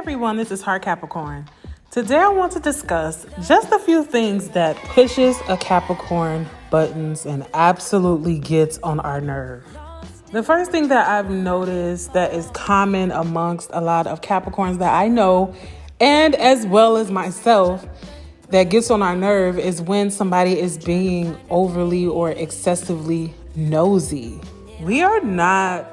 everyone, this is Heart Capricorn. Today I want to discuss just a few things that pushes a Capricorn buttons and absolutely gets on our nerve. The first thing that I've noticed that is common amongst a lot of Capricorns that I know, and as well as myself, that gets on our nerve is when somebody is being overly or excessively nosy. We are not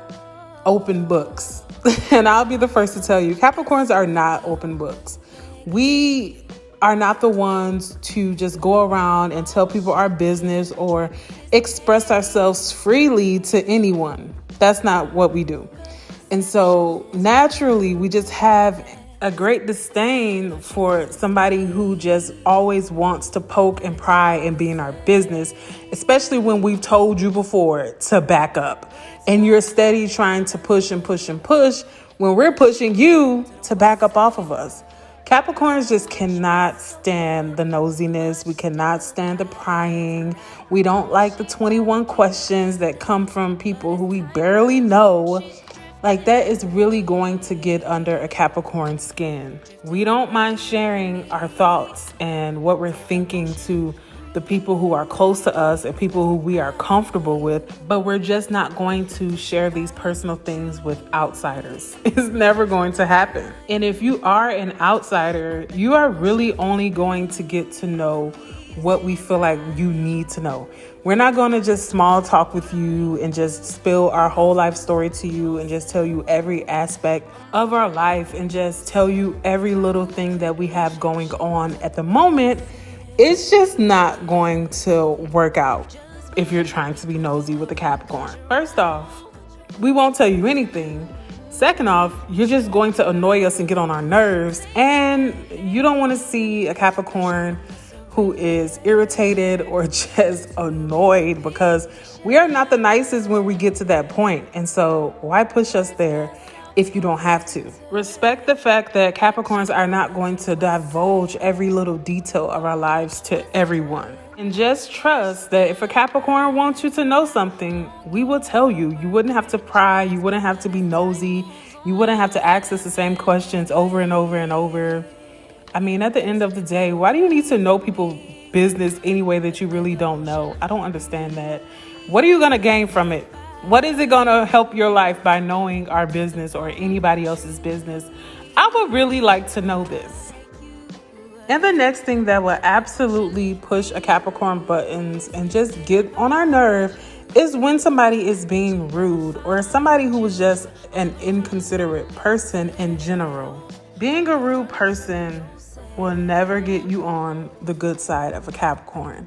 open books. And I'll be the first to tell you, Capricorns are not open books. We are not the ones to just go around and tell people our business or express ourselves freely to anyone. That's not what we do. And so naturally, we just have a great disdain for somebody who just always wants to poke and pry and be in our business, especially when we've told you before to back up. And you're steady trying to push and push and push when we're pushing you to back up off of us. Capricorns just cannot stand the nosiness. We cannot stand the prying. We don't like the 21 questions that come from people who we barely know. Like, that is really going to get under a Capricorn skin. We don't mind sharing our thoughts and what we're thinking to the people who are close to us and people who we are comfortable with, but we're just not going to share these personal things with outsiders. It's never going to happen. And if you are an outsider, you are really only going to get to know what we feel like you need to know. We're not going to just small talk with you and just spill our whole life story to you and just tell you every aspect of our life and just tell you every little thing that we have going on at the moment. It's just not going to work out if you're trying to be nosy with a Capricorn. First off, we won't tell you anything. Second off, you're just going to annoy us and get on our nerves. And you don't want to see a Capricorn who is irritated or just annoyed, because we are not the nicest when we get to that point. And so why push us there if you don't have to? Respect the fact that Capricorns are not going to divulge every little detail of our lives to everyone. And just trust that if a Capricorn wants you to know something, we will tell you. You wouldn't have to pry. You wouldn't have to be nosy. You wouldn't have to ask us the same questions over and over and over. I mean, at the end of the day, why do you need to know people's business anyway that you really don't know? I don't understand that. What are you going to gain from it? What is it going to help your life by knowing our business or anybody else's business? I would really like to know this. And the next thing that will absolutely push a Capricorn buttons and just get on our nerve is when somebody is being rude or somebody who is just an inconsiderate person in general. Being a rude person will never get you on the good side of a Capricorn.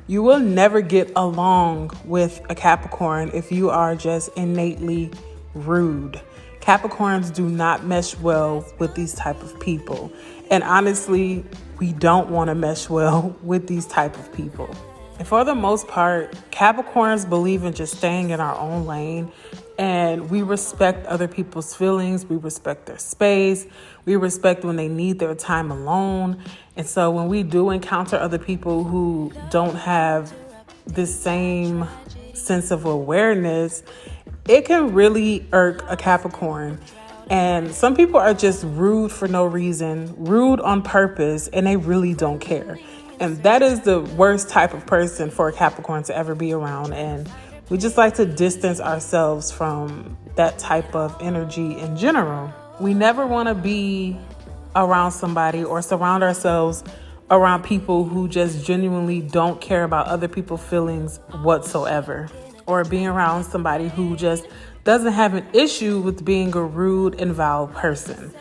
You will never get along with a Capricorn if you are just innately rude. Capricorns do not mesh well with these type of people. And honestly, we don't want to mesh well with these type of people. And for the most part, Capricorns believe in just staying in our own lane. And we respect other people's feelings. We respect their space. We respect when they need their time alone. And so when we do encounter other people who don't have this same sense of awareness, it can really irk a Capricorn. And some people are just rude for no reason, rude on purpose, and they really don't care. And that is the worst type of person for a Capricorn to ever be around. And we just like to distance ourselves from that type of energy in general. We never want to be around somebody or surround ourselves around people who just genuinely don't care about other people's feelings whatsoever. Or being around somebody who just doesn't have an issue with being a rude and vile person.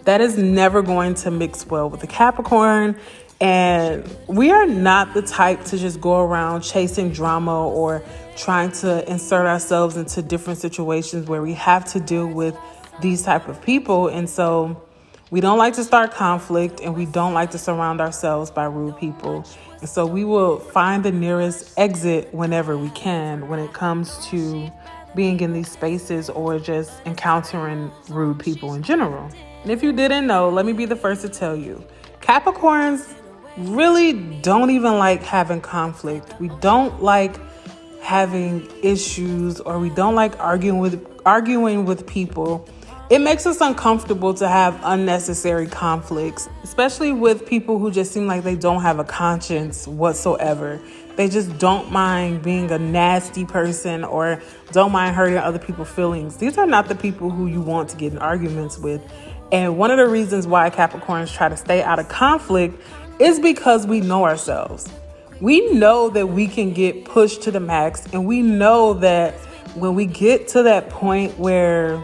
That is never going to mix well with a Capricorn. And we are not the type to just go around chasing drama or trying to insert ourselves into different situations where we have to deal with these type of people. And so we don't like to start conflict, and we don't like to surround ourselves by rude people. And so we will find the nearest exit whenever we can when it comes to being in these spaces or just encountering rude people in general. And if you didn't know, let me be the first to tell you, Capricorns really don't even like having conflict. We don't like having issues, or we don't like arguing with people It makes us uncomfortable to have unnecessary conflicts, especially with people who just seem like they don't have a conscience whatsoever. They just don't mind being a nasty person or don't mind hurting other people's feelings. These are not the people who you want to get in arguments with. And one of the reasons why Capricorns try to stay out of conflict is because we know ourselves. We know that we can get pushed to the max, and we know that when we get to that point where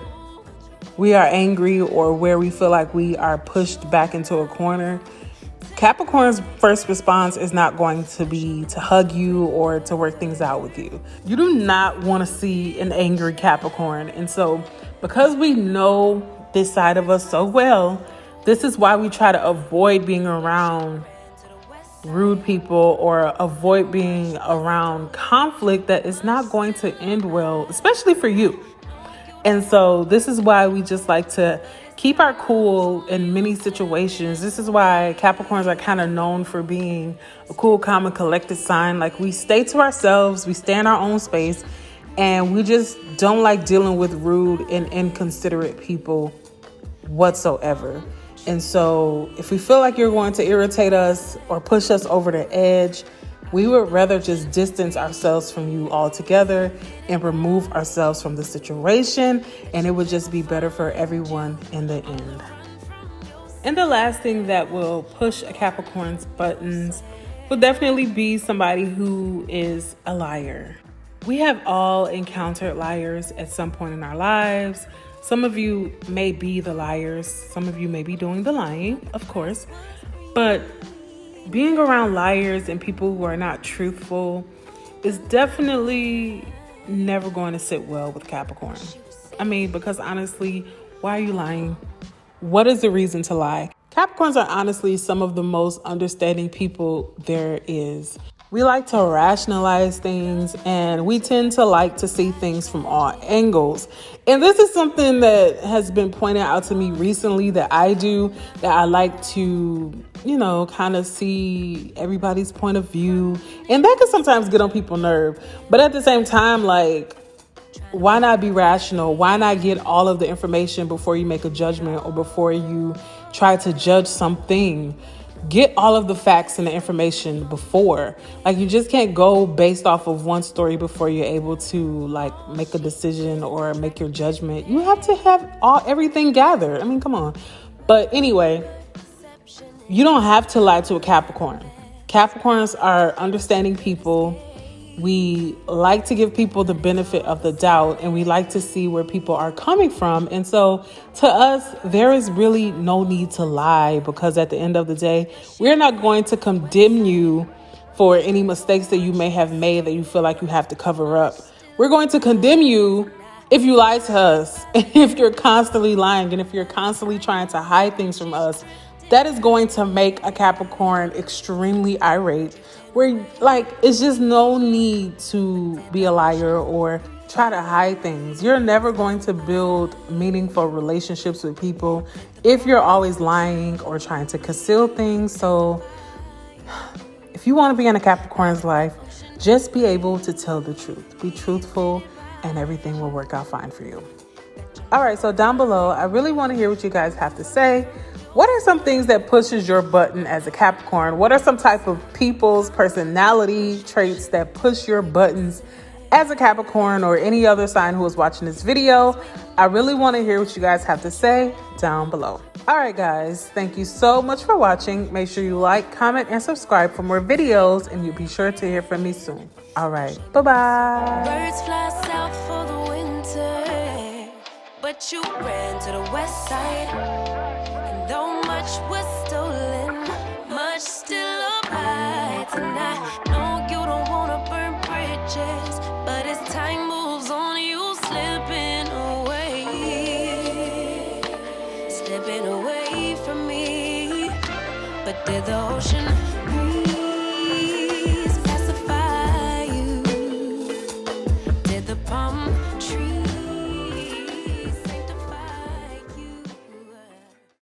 we are angry or where we feel like we are pushed back into a corner, Capricorn's first response is not going to be to hug you or to work things out with you. You do not want to see an angry Capricorn. And so because we know this side of us so well, this is why we try to avoid being around rude people or avoid being around conflict that is not going to end well, especially for you. And so this is why we just like to keep our cool in many situations. This is why Capricorns are kind of known for being a cool, calm, and collected sign. Like, we stay to ourselves, we stay in our own space, and we just don't like dealing with rude and inconsiderate people whatsoever. And so if we feel like you're going to irritate us or push us over the edge, we would rather just distance ourselves from you altogether and remove ourselves from the situation, and it would just be better for everyone in the end. And the last thing that will push a Capricorn's buttons will definitely be somebody who is a liar. We have all encountered liars at some point in our lives. Some of you may be the liars. Some of you may be doing the lying, of course. But being around liars and people who are not truthful is definitely never going to sit well with Capricorn. I mean, because honestly, why are you lying? What is the reason to lie? Capricorns are honestly some of the most understanding people there is. We like to rationalize things, and we tend to like to see things from all angles. And this is something that has been pointed out to me recently that I do, that I like to, kind of see everybody's point of view. And that can sometimes get on people's nerve. But at the same time, like, why not be rational? Why not get all of the information before you make a judgment or before you try to judge something? Get all of the facts and the information before. Like, you just can't go based off of one story before you're able to make a decision or make your judgment. You have to have everything gathered. I mean, come on. But anyway, you don't have to lie to a Capricorn. Capricorns are understanding people. We like to give people the benefit of the doubt, and we like to see where people are coming from. And so to us, there is really no need to lie, because at the end of the day, we're not going to condemn you for any mistakes that you may have made that you feel like you have to cover up. We're going to condemn you if you lie to us, and if you're constantly lying, and if you're constantly trying to hide things from us. That is going to make a Capricorn extremely irate, where it's just no need to be a liar or try to hide things. You're never going to build meaningful relationships with people if you're always lying or trying to conceal things. So if you want to be in a Capricorn's life, just be able to tell the truth. Be truthful, and everything will work out fine for you. All right, so down below, I really want to hear what you guys have to say. What are some things that pushes your button as a Capricorn? What are some type of people's personality traits that push your buttons as a Capricorn or any other sign who is watching this video? I really want to hear what you guys have to say down below. All right, guys, thank you so much for watching. Make sure you like, comment, and subscribe for more videos, and you'll be sure to hear from me soon. All right, bye-bye. Birds fly south for the winter, but you ran to the west side. Though much was stolen, much still abides. And I know you don't wanna burn bridges, but as time moves on, you slipping away from me. But did the ocean